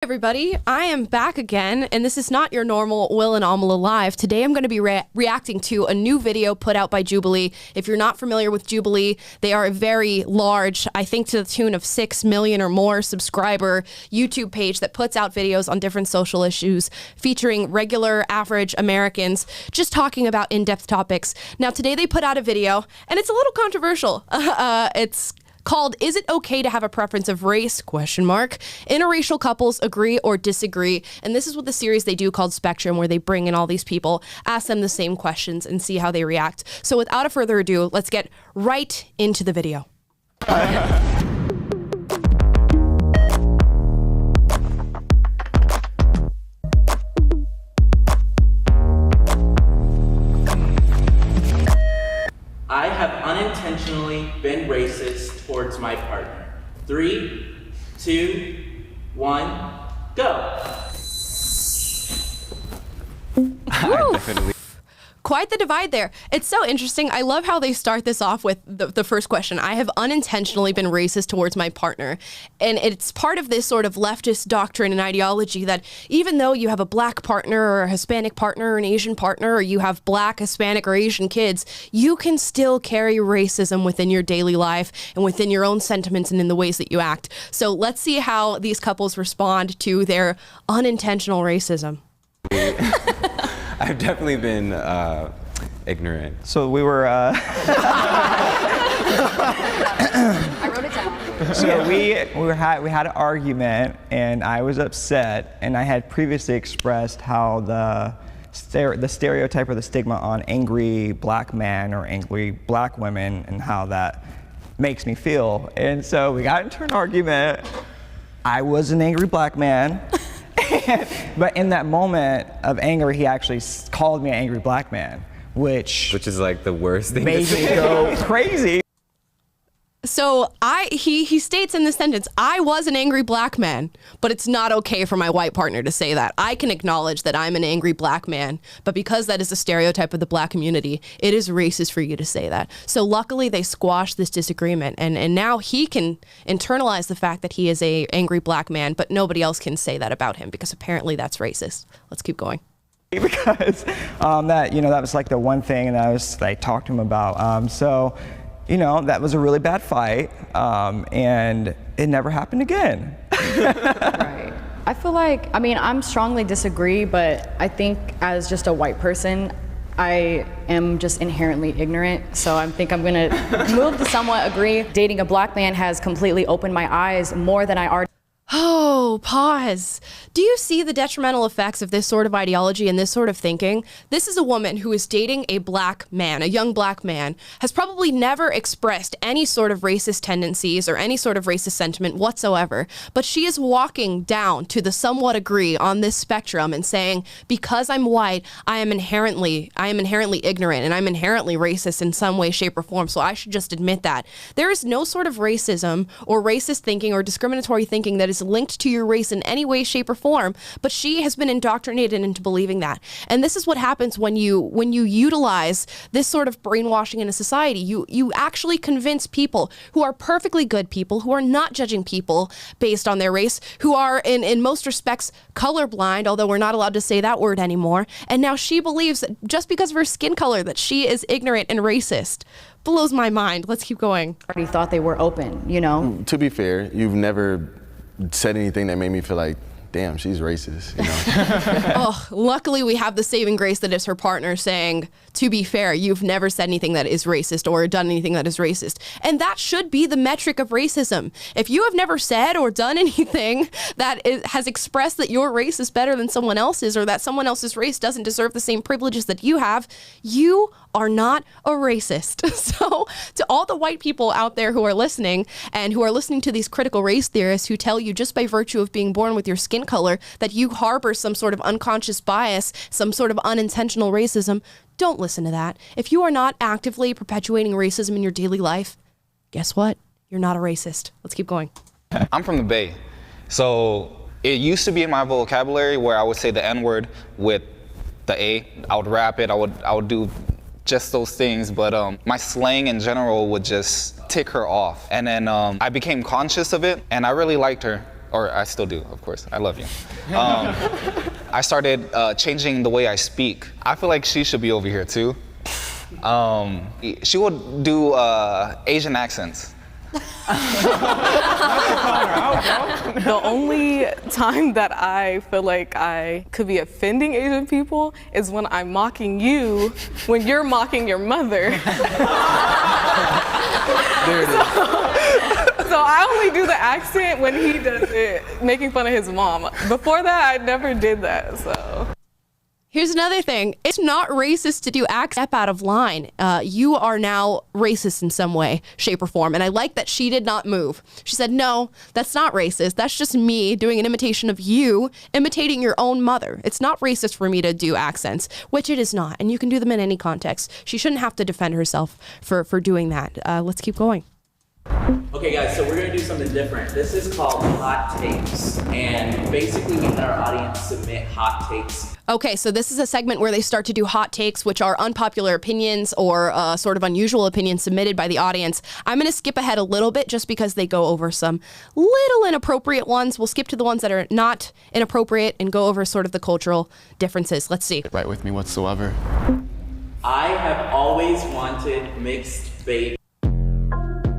Everybody, I am back again, and this is not your normal Will and Amala Live. Today I'm going to be reacting to a new video put out by Jubilee. If you're not familiar with Jubilee, they are a very large, I think to the tune of 6 million or more subscriber YouTube page that puts out videos on different social issues featuring regular average Americans just talking about in-depth topics. Now today they put out a video, and it's a little controversial. It's called "Is It Okay to Have a Preference of Race?" Interracial couples agree or disagree. And this is what the series they do called Spectrum, where they bring in all these people, ask them the same questions, and see how they react. So without a further ado, let's get right into the video. I have unintentionally been racist towards my partner. 3, 2, 1, go. Definitely. Quite the divide there. It's so interesting. I love how they start this off with the first question. I have unintentionally been racist towards my partner. And it's part of this sort of leftist doctrine and ideology that even though you have a black partner or a Hispanic partner or an Asian partner, or you have black, Hispanic, or Asian kids, you can still carry racism within your daily life and within your own sentiments and in the ways that you act. So let's see how these couples respond to their unintentional racism. I've definitely been ignorant. So we were. I wrote it down. So we had an argument, and I was upset, and I had previously expressed how the stereotype or the stigma on angry black men or angry black women and how that makes me feel. And so we got into an argument. I was an angry black man. But in that moment of anger, he actually called me an angry black man, which is like the worst thing made to me say. go crazy. So he states in this sentence, I was an angry black man, but it's not okay for my white partner to say that. I can acknowledge that I'm an angry black man, but because that is a stereotype of the black community, it is racist for you to say that. So luckily they squashed this disagreement, and now he can internalize the fact that he is a angry black man, but nobody else can say that about him because apparently that's racist. Let's keep going. Because that was like the one thing that I talked to him about. So that was a really bad fight, and it never happened again. Right. I feel like, I'm strongly disagree, but I think as just a white person, I am just inherently ignorant. So I think I'm gonna move to somewhat agree. Dating a black man has completely opened my eyes more than I already. Oh, pause. Do you see the detrimental effects of this sort of ideology and this sort of thinking? This is a woman who is dating a black man, a young black man, has probably never expressed any sort of racist tendencies or any sort of racist sentiment whatsoever, but she is walking down to the somewhat agree on this spectrum and saying, because I'm white, I am inherently ignorant and I'm inherently racist in some way, shape, or form, so I should just admit that. There is no sort of racism or racist thinking or discriminatory thinking that is linked to your race in any way, shape, or form, but she has been indoctrinated into believing that. And this is what happens when you utilize this sort of brainwashing in a society. You actually convince people who are perfectly good people, who are not judging people based on their race, who are in most respects colorblind, although we're not allowed to say that word anymore. And now she believes that just because of her skin color that she is ignorant and racist. Blows my mind. Let's keep going. Already thought they were open, To be fair, you've never said anything that made me feel like, damn, she's racist, Oh, luckily we have the saving grace that is her partner saying, to be fair, you've never said anything that is racist or done anything that is racist. And that should be the metric of racism. If you have never said or done anything that has expressed that your race is better than someone else's, or that someone else's race doesn't deserve the same privileges that you have, you are not a racist. So to all the white people out there who are listening and who are listening to these critical race theorists who tell you just by virtue of being born with your skin color that you harbor some sort of unconscious bias, some sort of unintentional racism, don't listen to that. If you are not actively perpetuating racism in your daily life, guess what? You're not a racist. Let's keep going. I'm from the Bay, so it used to be in my vocabulary where I would say the N-word with the A. I would rap it. I would do just those things, but my slang in general would just tick her off. And then I became conscious of it, and I really liked her. or I still do, of course. I love you. I started changing the way I speak. I feel like she should be over here too. She would do Asian accents. The only time that I feel like I could be offending Asian people is when I'm mocking you when you're mocking your mother. There it is. So I only do the accent when he does it, making fun of his mom. Before that, I never did that, so. Here's another thing. It's not racist to do step out of line. You are now racist in some way, shape, or form. And I like that she did not move. She said, no, that's not racist. That's just me doing an imitation of you, imitating your own mother. It's not racist for me to do accents, which it is not. And you can do them in any context. She shouldn't have to defend herself for doing that. Let's keep going. Okay guys, so we're gonna do something different. This is called hot takes. And basically we had our audience submit hot takes. Okay, so this is a segment where they start to do hot takes, which are unpopular opinions or sort of unusual opinions submitted by the audience. I'm going to skip ahead a little bit just because they go over some little inappropriate ones. We'll skip to the ones that are not inappropriate and go over sort of the cultural differences. Let's see. Right with me whatsoever. I have always wanted mixed babies.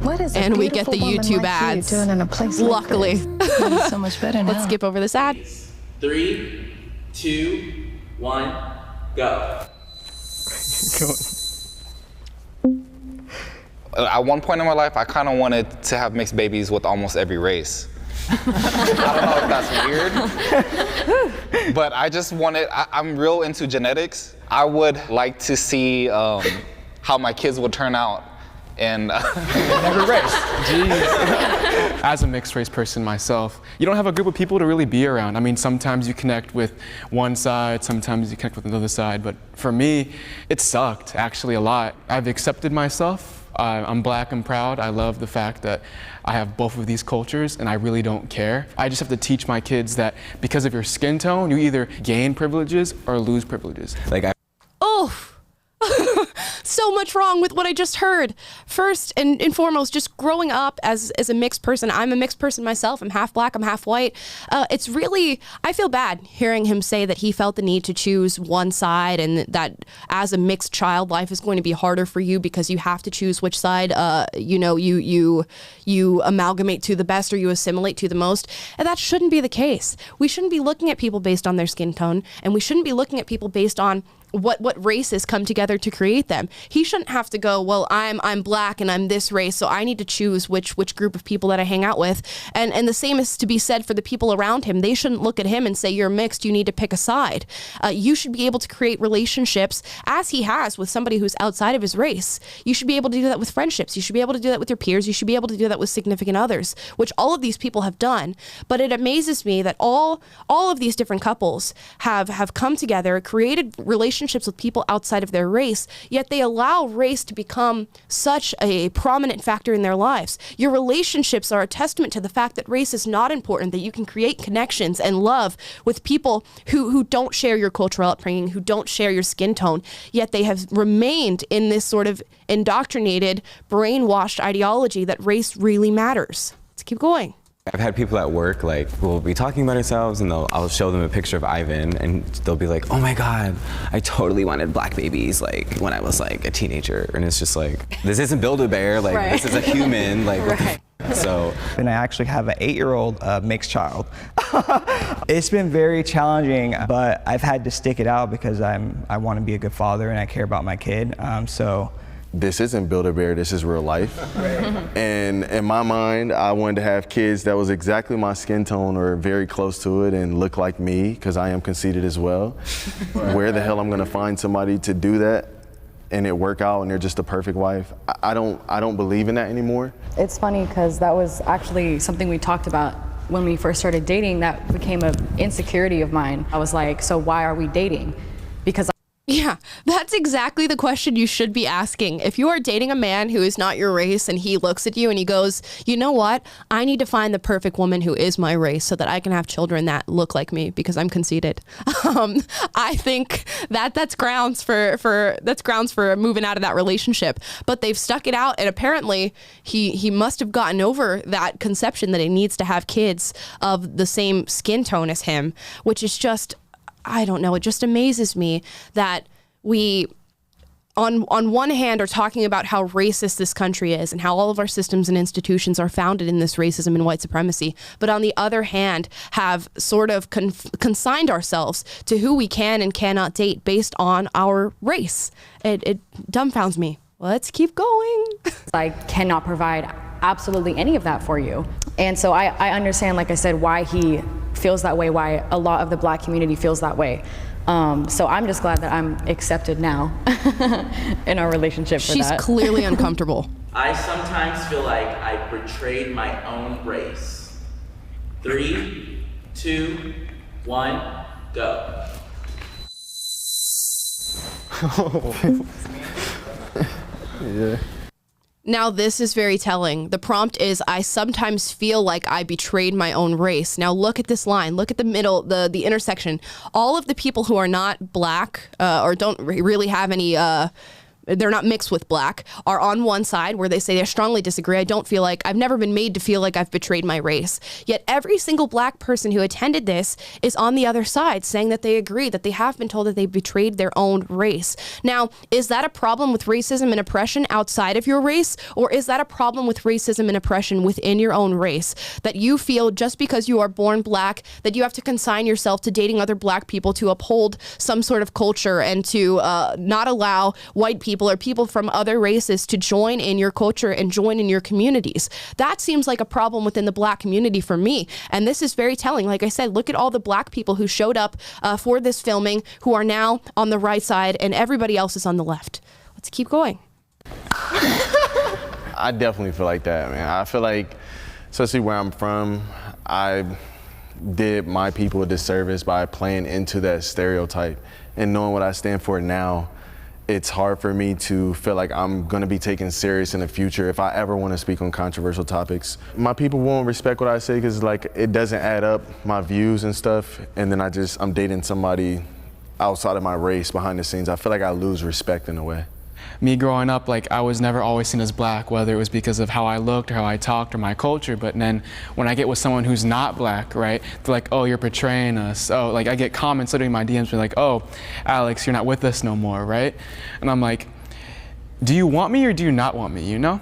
What is and we get the YouTube ads. Doing in a place luckily. Like so much better now. Let's skip over this ad. 3, 2, 1, go. At one point in my life, I kind of wanted to have mixed babies with almost every race. I don't know if that's weird, but I just wanted, I'm real into genetics. I would like to see how my kids would turn out. And every race. Jeez. As a mixed race person myself, you don't have a group of people to really be around. I mean, sometimes you connect with one side, sometimes you connect with another side, but for me, it sucked actually a lot. I've accepted myself. I'm black and proud. I love the fact that I have both of these cultures and I really don't care. I just have to teach my kids that because of your skin tone, you either gain privileges or lose privileges. Oh. So much wrong with what I just heard. First and foremost, just growing up as a mixed person. I'm a mixed person myself. I'm half black, I'm half white. It's really, I feel bad hearing him say that he felt the need to choose one side and that as a mixed child, life is going to be harder for you because you have to choose which side, you amalgamate to the best or you assimilate to the most. And that shouldn't be the case. We shouldn't be looking at people based on their skin tone, and we shouldn't be looking at people based on what races come together to create them. He shouldn't have to go, well, I'm black and I'm this race, so I need to choose which group of people that I hang out with. And the same is to be said for the people around him. They shouldn't look at him and say, you're mixed, you need to pick a side. You should be able to create relationships as he has with somebody who's outside of his race. You should be able to do that with friendships. You should be able to do that with your peers. You should be able to do that with significant others, which all of these people have done. But it amazes me that all of these different couples have come together, created relationships with people outside of their race, yet they allow race to become such a prominent factor in their lives. Your relationships are a testament to the fact that race is not important, that you can create connections and love with people who don't share your cultural upbringing, who don't share your skin tone, yet they have remained in this sort of indoctrinated, brainwashed ideology that race really matters. Let's keep going. I've had people at work, like, we'll be talking about ourselves and I'll show them a picture of Ivan and they'll be like, oh my God, I totally wanted black babies, like, when I was like a teenager. And it's just like, this isn't Build-A-Bear, like, right. This is a human, like, right. So. And I actually have an 8-year-old mixed child. It's been very challenging, but I've had to stick it out because I want to be a good father and I care about my kid, so. This isn't Build-A-Bear, this is real life. And in my mind, I wanted to have kids that was exactly my skin tone or very close to it and look like me, because I am conceited as well. Where the hell I'm gonna find somebody to do that and it work out and they're just the perfect wife? I don't believe in that anymore. It's funny because that was actually something we talked about when we first started dating. That became an insecurity of mine. I was like, so why are we dating? Because Yeah, that's exactly the question you should be asking. If you are dating a man who is not your race and he looks at you and he goes, you know what? I need to find the perfect woman who is my race so that I can have children that look like me because I'm conceited. I think that's grounds for moving out of that relationship. But they've stuck it out, and apparently he must have gotten over that conception that he needs to have kids of the same skin tone as him, which is just, I don't know, it just amazes me that we, on one hand, are talking about how racist this country is and how all of our systems and institutions are founded in this racism and white supremacy, but on the other hand, have sort of consigned ourselves to who we can and cannot date based on our race. It dumbfounds me. Let's keep going. I cannot provide absolutely any of that for you. And so I understand, like I said, why he feels that way, why a lot of the Black community feels that way. So I'm just glad that I'm accepted now in our relationship for She's that. clearly uncomfortable. I sometimes feel like I betrayed my own race. 3, 2, 1, go. Yeah. Now, this is very telling. The prompt is, I sometimes feel like I betrayed my own race. Now, look at this line. Look at the middle, the intersection. All of the people who are not Black or don't really have any... they're not mixed with Black, are on one side where they say they strongly disagree. I've never been made to feel like I've betrayed my race. Yet every single Black person who attended this is on the other side saying that they agree, that they have been told that they betrayed their own race. Now, is that a problem with racism and oppression outside of your race? Or is that a problem with racism and oppression within your own race? That you feel just because you are born Black, that you have to consign yourself to dating other Black people to uphold some sort of culture and to not allow white people or people from other races to join in your culture and join in your communities. That seems like a problem within the Black community for me. And this is very telling. Like I said, look at all the Black people who showed up for this filming who are now on the right side and everybody else is on the left. Let's keep going. I definitely feel like that, man. I feel like, especially where I'm from, I did my people a disservice by playing into that stereotype. And knowing what I stand for now, it's hard for me to feel like I'm gonna be taken serious in the future if I ever wanna speak on controversial topics. My people won't respect what I say because like it doesn't add up, my views and stuff, and then I'm dating somebody outside of my race behind the scenes. I feel like I lose respect in a way. Me growing up, like I was never always seen as Black, whether it was because of how I looked or how I talked or my culture. But then when I get with someone who's not Black, right, they're like, oh, you're betraying us. Oh, like I get comments literally in my DMs being like, oh, Alex, you're not with us no more, right? And I'm like, do you want me or do you not want me, you know?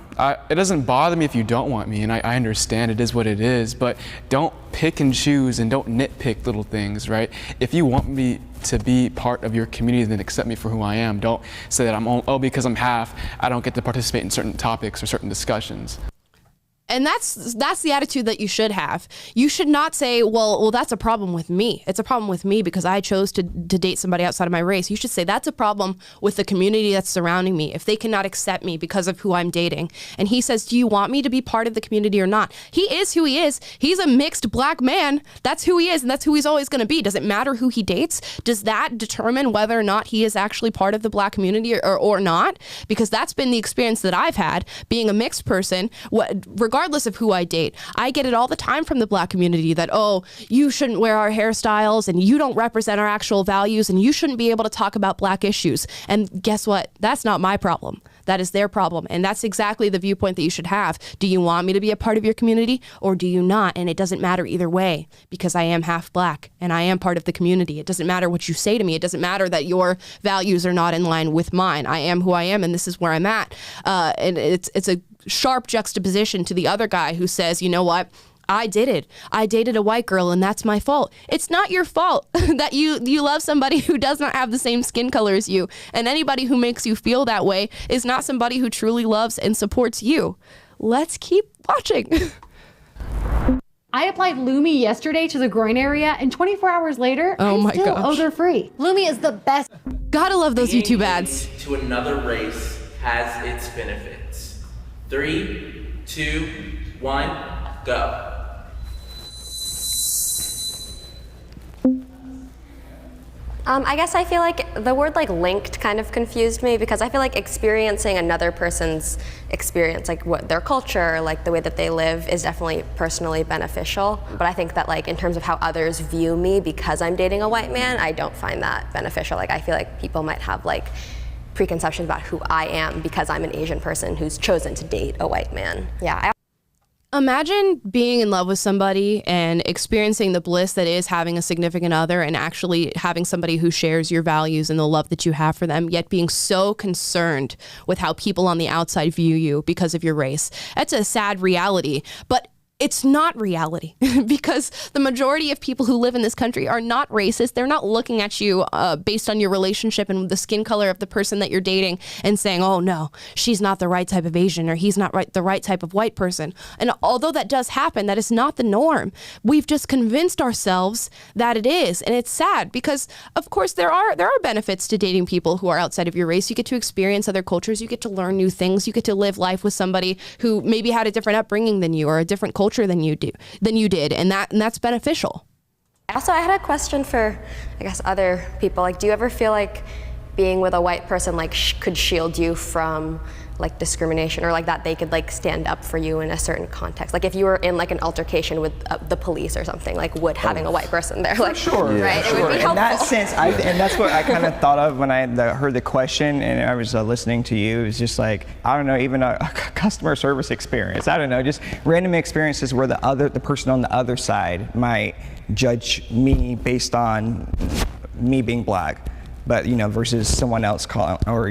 It doesn't bother me if you don't want me, and I understand it is what it is, but don't pick and choose and don't nitpick little things, right? If you want me to be part of your community, then accept me for who I am. Don't say that because I'm half, I don't get to participate in certain topics or certain discussions. And that's the attitude that you should have. You should not say, well, that's a problem with me. It's a problem with me because I chose to date somebody outside of my race. You should say that's a problem with the community that's surrounding me if they cannot accept me because of who I'm dating. And he says, do you want me to be part of the community or not? He is who he is. He's a mixed Black man. That's who he is, and that's who he's always going to be. Does it matter who he dates? Does that determine whether or not he is actually part of the Black community or not? Because that's been the experience that I've had being a mixed person, regardless of who I date. I get it all the time from the Black community that, oh, you shouldn't wear our hairstyles and you don't represent our actual values and you shouldn't be able to talk about Black issues. And guess what? That's not my problem. That is their problem. And that's exactly the viewpoint that you should have. Do you want me to be a part of your community or do you not? And it doesn't matter either way because I am half Black and I am part of the community. It doesn't matter what you say to me. It doesn't matter that your values are not in line with mine. I am who I am and this is where I'm at. And it's a sharp juxtaposition to the other guy who says, you know what? I did it. I dated a white girl and that's my fault. It's not your fault that you love somebody who does not have the same skin color as you. And anybody who makes you feel that way is not somebody who truly loves and supports you. Let's keep watching. I applied Lumi yesterday to the groin area and 24 hours later, I still odor-free. Lumi is the best. Gotta love those YouTube ads. To another race has its benefits. 3, 2, 1, go. I guess I feel like the word like linked kind of confused me, because I feel like experiencing another person's experience, like what their culture, like the way that they live, is definitely personally beneficial. But I think that like in terms of how others view me because I'm dating a white man, I don't find that beneficial. Like I feel like people might have like preconceptions about who I am because I'm an Asian person who's chosen to date a white man. Yeah. Imagine being in love with somebody and experiencing the bliss that is having a significant other and actually having somebody who shares your values and the love that you have for them, yet being so concerned with how people on the outside view you because of your race. That's a sad reality, but it's not reality because the majority of people who live in this country are not racist. They're not looking at you based on your relationship and the skin color of the person that you're dating and saying, oh no, she's not the right type of Asian or he's not the right type of white person. And although that does happen, that is not the norm. We've just convinced ourselves that it is. And it's sad because of course there are benefits to dating people who are outside of your race. You get to experience other cultures. You get to learn new things. You get to live life with somebody who maybe had a different upbringing than you or a different culture than you did, and that's beneficial. Also, I had a question for, I guess, other people. Like, do you ever feel like being with a white person like could shield you from like discrimination, or like that they could like stand up for you in a certain context? Like if you were in like an altercation with the police or something, like would having a white person there, like sure, right? Sure. It would be helpful. In that sense, and that's what I kind of thought of when I heard the question and I was listening to you. It's just like, I don't know, even a customer service experience. I don't know, just random experiences where the person on the other side might judge me based on me being black, but versus someone else calling, or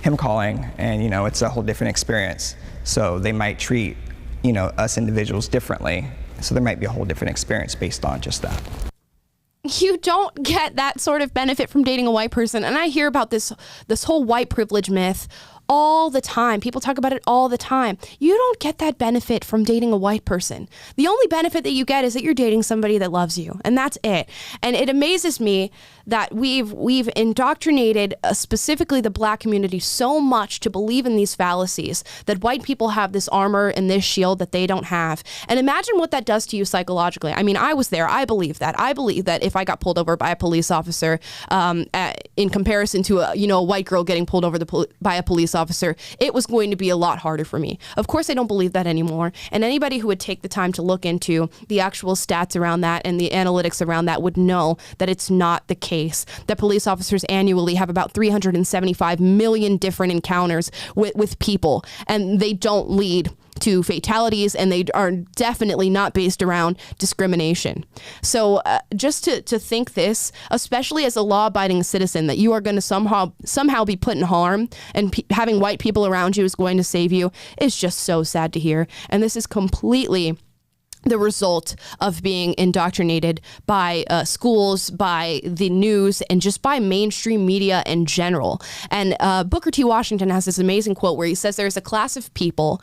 him calling, and it's a whole different experience. So they might treat us individuals differently. So there might be a whole different experience based on just that. You don't get that sort of benefit from dating a white person. And I hear about this whole white privilege myth all the time. People talk about it all the time. You don't get that benefit from dating a white person. The only benefit that you get is that you're dating somebody that loves you, and that's it. And it amazes me that we've indoctrinated specifically the black community so much to believe in these fallacies that white people have this armor and this shield that they don't have. And imagine what that does to you psychologically. I mean, I was there. I believe that. I believe that if I got pulled over by a police officer, in comparison to a white girl getting pulled over by a police officer, it was going to be a lot harder for me. Of course, I don't believe that anymore. And anybody who would take the time to look into the actual stats around that and the analytics around that would know that it's not the case. That police officers annually have about 375 million different encounters with people, and they don't lead to fatalities, and they are definitely not based around discrimination. So just to think this, especially as a law-abiding citizen, that you are going to somehow be put in harm, and having white people around you is going to save you, is just so sad to hear. And this is completely the result of being indoctrinated by schools, by the news, and just by mainstream media in general. And Booker T. Washington has this amazing quote where he says there's a class of people,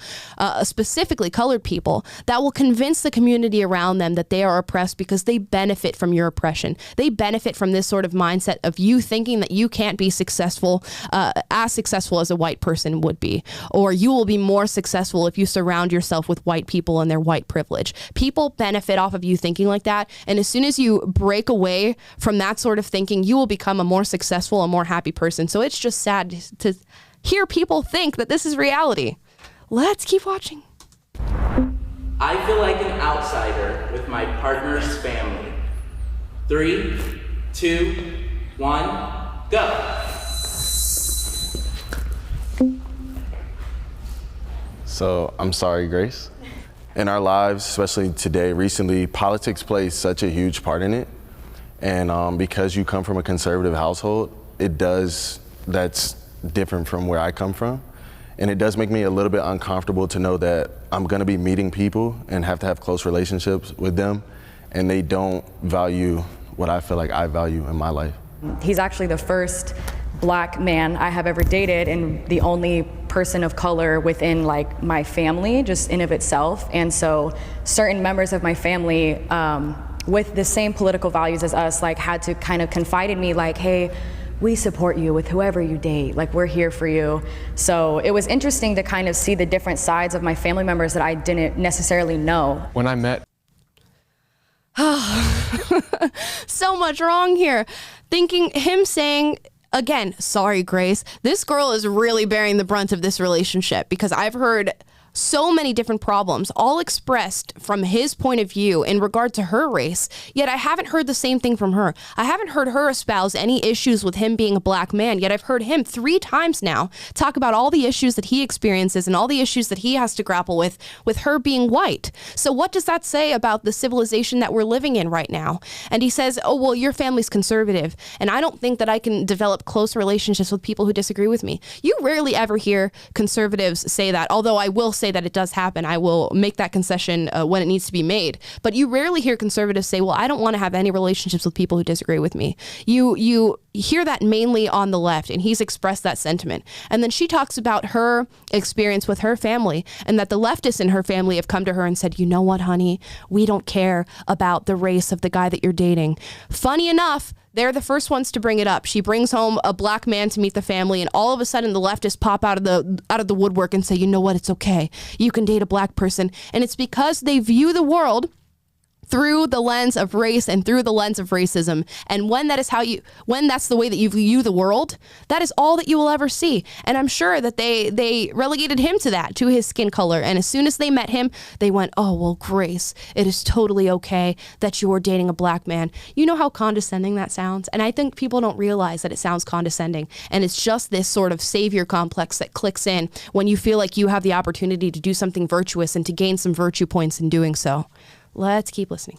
specifically colored people, that will convince the community around them that they are oppressed because they benefit from your oppression. They benefit from this sort of mindset of you thinking that you can't be successful, as successful as a white person would be, or you will be more successful if you surround yourself with white people and their white privilege. People benefit off of you thinking like that, and as soon as you break away from that sort of thinking, you will become a more successful, a more happy person. So it's just sad to hear people think that this is reality. Let's keep watching. I feel like an outsider with my partner's family. 3, 2, 1, go. So I'm sorry, Grace. In our lives, especially today, recently, politics plays such a huge part in it. And because you come from a conservative household, that's different from where I come from. And it does make me a little bit uncomfortable to know that I'm gonna be meeting people and have to have close relationships with them, and they don't value what I feel like I value in my life. He's actually the first black man I have ever dated, and the only person of color within like my family, just in of itself. And so certain members of my family with the same political values as us like had to kind of confide in me like, hey, we support you with whoever you date, like we're here for you. So it was interesting to kind of see the different sides of my family members that I didn't necessarily know. When I met So much wrong here. him saying, again, sorry, Grace, this girl is really bearing the brunt of this relationship, because I've heard so many different problems, all expressed from his point of view in regard to her race, yet I haven't heard the same thing from her. I haven't heard her espouse any issues with him being a black man, yet I've heard him 3 times now talk about all the issues that he experiences and all the issues that he has to grapple with her being white. So what does that say about the civilization that we're living in right now? And he says, oh, well, your family's conservative, and I don't think that I can develop close relationships with people who disagree with me. You rarely ever hear conservatives say that, although I will say that it does happen. I will make that concession when it needs to be made. But you rarely hear conservatives say, well, I don't want to have any relationships with people who disagree with me. You hear that mainly on the left, and he's expressed that sentiment. And then she talks about her experience with her family, and that the leftists in her family have come to her and said, you know what, honey, we don't care about the race of the guy that you're dating. Funny enough, they're the first ones to bring it up. She brings home a black man to meet the family, and all of a sudden the leftists pop out of the woodwork and say, you know what, it's okay. You can date a black person. And it's because they view the world through the lens of race and through the lens of racism. And when that's the way that you view the world, that is all that you will ever see. And I'm sure that they relegated him to that, to his skin color. And as soon as they met him, they went, oh, well, Grace, it is totally okay that you're dating a black man. You know how condescending that sounds? And I think people don't realize that it sounds condescending. And it's just this sort of savior complex that clicks in when you feel like you have the opportunity to do something virtuous and to gain some virtue points in doing so. Let's keep listening.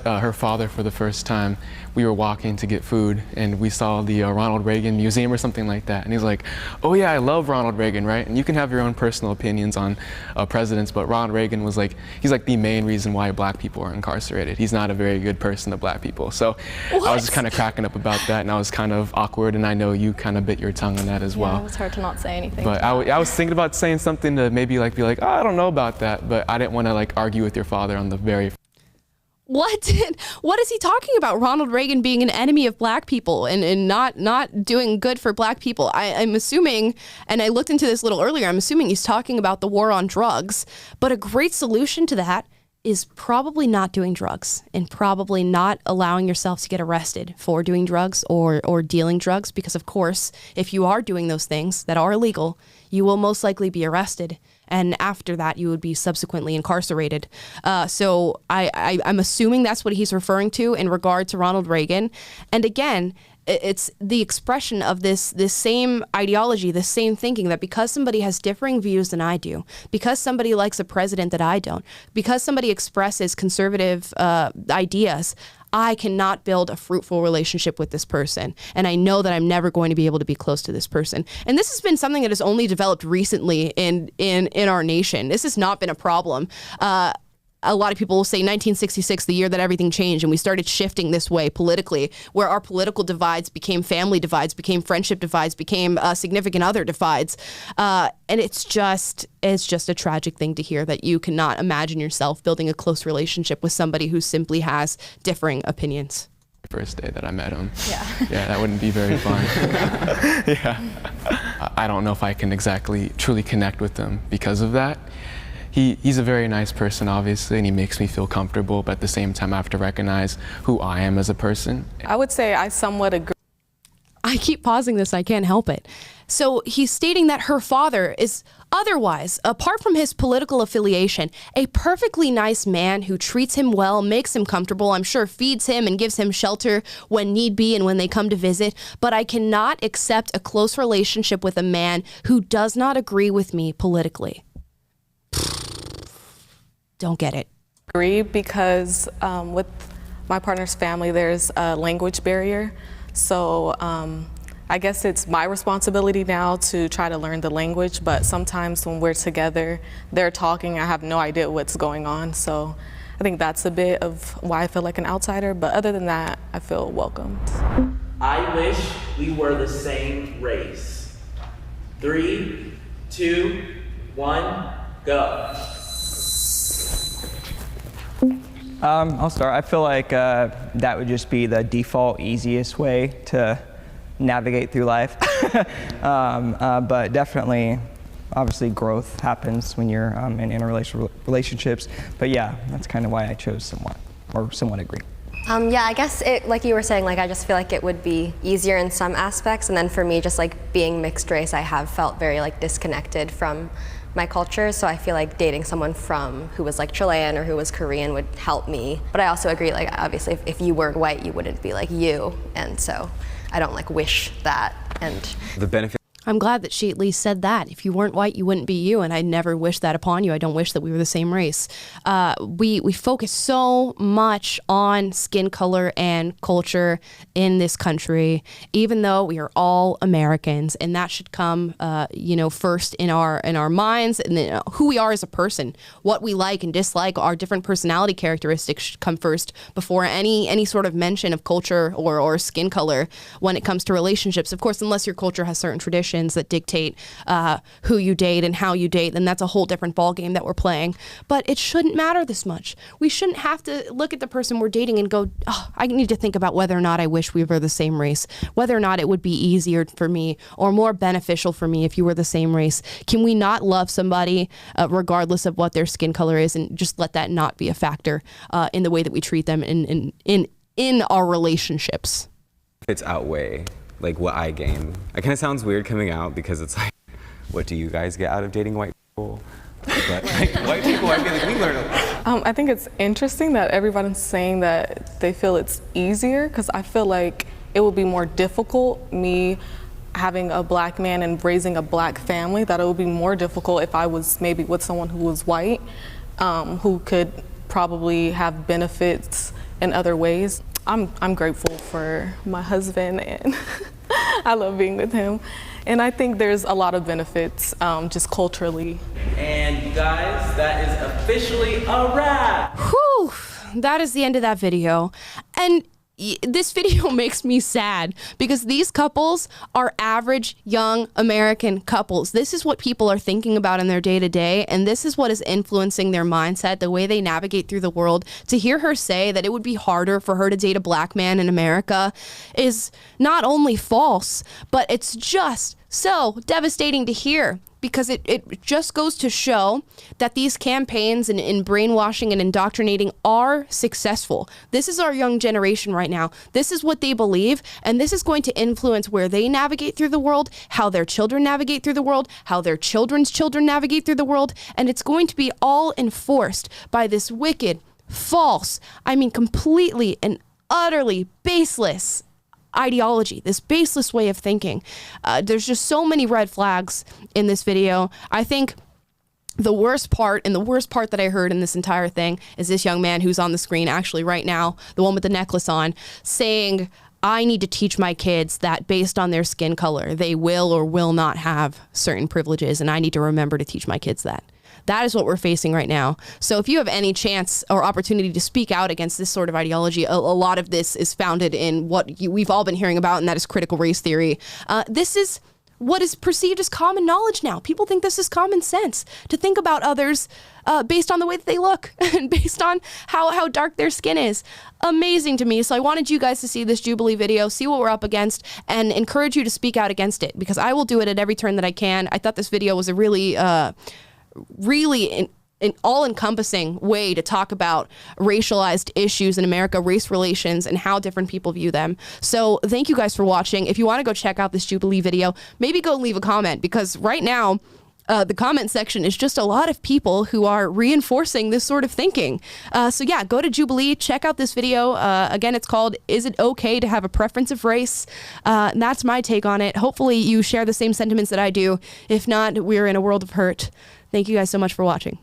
Her father, for the first time, we were walking to get food, and we saw the Ronald Reagan Museum or something like that. And he's like, oh yeah, I love Ronald Reagan, right? And you can have your own personal opinions on presidents, but Ronald Reagan was like, he's like the main reason why black people are incarcerated. He's not a very good person to black people. So I was just kind of cracking up about that, and I was kind of awkward, and I know you kind of bit your tongue on that as well. Yeah, it was hard to not say anything. But I was thinking about saying something to maybe like be like, oh, I don't know about that, but I didn't want to like argue with your father on the very What is he talking about? Ronald Reagan being an enemy of black people and not doing good for black people. I'm assuming, and I looked into this a little earlier, I'm assuming he's talking about the war on drugs. But a great solution to that is probably not doing drugs and probably not allowing yourself to get arrested for doing drugs or dealing drugs. Because, of course, if you are doing those things that are illegal, you will most likely be arrested. And after that, you would be subsequently incarcerated. So I'm assuming that's what he's referring to in regard to Ronald Reagan. And again, it's the expression of this same ideology, this same thinking that because somebody has differing views than I do, because somebody likes a president that I don't, because somebody expresses conservative ideas, I cannot build a fruitful relationship with this person. And I know that I'm never going to be able to be close to this person. And this has been something that has only developed recently in our nation. This has not been a problem. A lot of people will say 1966, the year that everything changed, and we started shifting this way politically, where our political divides became family divides, became friendship divides, became significant other divides. And it's just a tragic thing to hear that you cannot imagine yourself building a close relationship with somebody who simply has differing opinions. First day that I met him. Yeah, that wouldn't be very fun. Yeah. I don't know if I can exactly truly connect with him because of that. He's a very nice person, obviously, and he makes me feel comfortable, but at the same time, I have to recognize who I am as a person. I would say I somewhat agree. I keep pausing this, I can't help it. So he's stating that her father is otherwise, apart from his political affiliation, a perfectly nice man who treats him well, makes him comfortable, I'm sure feeds him and gives him shelter when need be and when they come to visit. But I cannot accept a close relationship with a man who does not agree with me politically. Don't get it. Agree because with my partner's family, there's a language barrier. So I guess it's my responsibility now to try to learn the language, but sometimes when we're together, they're talking, I have no idea what's going on. So I think that's a bit of why I feel like an outsider, but other than that, I feel welcomed. I wish we were the same race. 3, 2, 1, go. I'll start. I feel like that would just be the default easiest way to navigate through life. But definitely, obviously, growth happens when you're in interracial relationships. But yeah, that's kind of why I chose somewhat agree. Yeah, I guess like you were saying, like I just feel like it would be easier in some aspects, and then for me, just like being mixed race, I have felt very like disconnected from my culture, so I feel like dating someone who was like Chilean or who was Korean would help me. But I also agree, like obviously if you weren't white, you wouldn't be like you, and so I don't like wish that. And the benefit. I'm glad that she at least said that. If you weren't white, you wouldn't be you, and I never wish that upon you. I don't wish that we were the same race. We focus so much on skin color and culture in this country, even though we are all Americans, and that should come, first in our minds, and then who we are as a person, what we like and dislike, our different personality characteristics should come first before any sort of mention of culture or skin color when it comes to relationships. Of course, unless your culture has certain traditions that dictate who you date and how you date, then that's a whole different ballgame that we're playing. But it shouldn't matter this much. We shouldn't have to look at the person we're dating and go, oh, I need to think about whether or not I wish we were the same race, whether or not it would be easier for me or more beneficial for me if you were the same race. Can we not love somebody regardless of what their skin color is, and just let that not be a factor in the way that we treat them in our relationships? It's outweigh like what I gain. It kind of sounds weird coming out because it's like, what do you guys get out of dating white people? But like white people, I feel like we learn a lot. I think it's interesting that everybody's saying that they feel it's easier, because I feel like it would be more difficult, me having a black man and raising a black family, that it would be more difficult if I was maybe with someone who was white, who could probably have benefits in other ways. I'm grateful for my husband, and I love being with him. And I think there's a lot of benefits just culturally. And you guys, that is officially a wrap. Whew, that is the end of that video. And this video makes me sad because these couples are average young American couples. This is what people are thinking about in their day-to-day, and this is what is influencing their mindset, the way they navigate through the world. To hear her say that it would be harder for her to date a black man in America is not only false, but it's just so devastating to hear, because it just goes to show that these campaigns and brainwashing and indoctrinating are successful. This is our young generation right now. This is what they believe, and this is going to influence where they navigate through the world, how their children navigate through the world, how their children's children navigate through the world, and it's going to be all enforced by this wicked, false, completely and utterly baseless ideology, this baseless way of thinking. There's just so many red flags in this video. I think the worst part that I heard in this entire thing is this young man who's on the screen actually right now, the one with the necklace on, saying, I need to teach my kids that based on their skin color, they will or will not have certain privileges, and I need to remember to teach my kids that. That is what we're facing right now. So if you have any chance or opportunity to speak out against this sort of ideology, a lot of this is founded in what we've all been hearing about, and that is critical race theory. This is what is perceived as common knowledge now. People think this is common sense, to think about others based on the way that they look and based on how dark their skin is. Amazing to me. So I wanted you guys to see this Jubilee video, see what we're up against, and encourage you to speak out against it, because I will do it at every turn that I can. I thought this video was a really an all-encompassing way to talk about racialized issues in America, race relations, and how different people view them. So thank you guys for watching. If you want to go check out this Jubilee video, maybe go leave a comment, because right now the comment section is just a lot of people who are reinforcing this sort of thinking. So yeah, go to Jubilee, check out this video. Again, it's called, Is It Okay to Have a Preference of Race? And that's my take on it. Hopefully you share the same sentiments that I do. If not, we're in a world of hurt. Thank you guys so much for watching.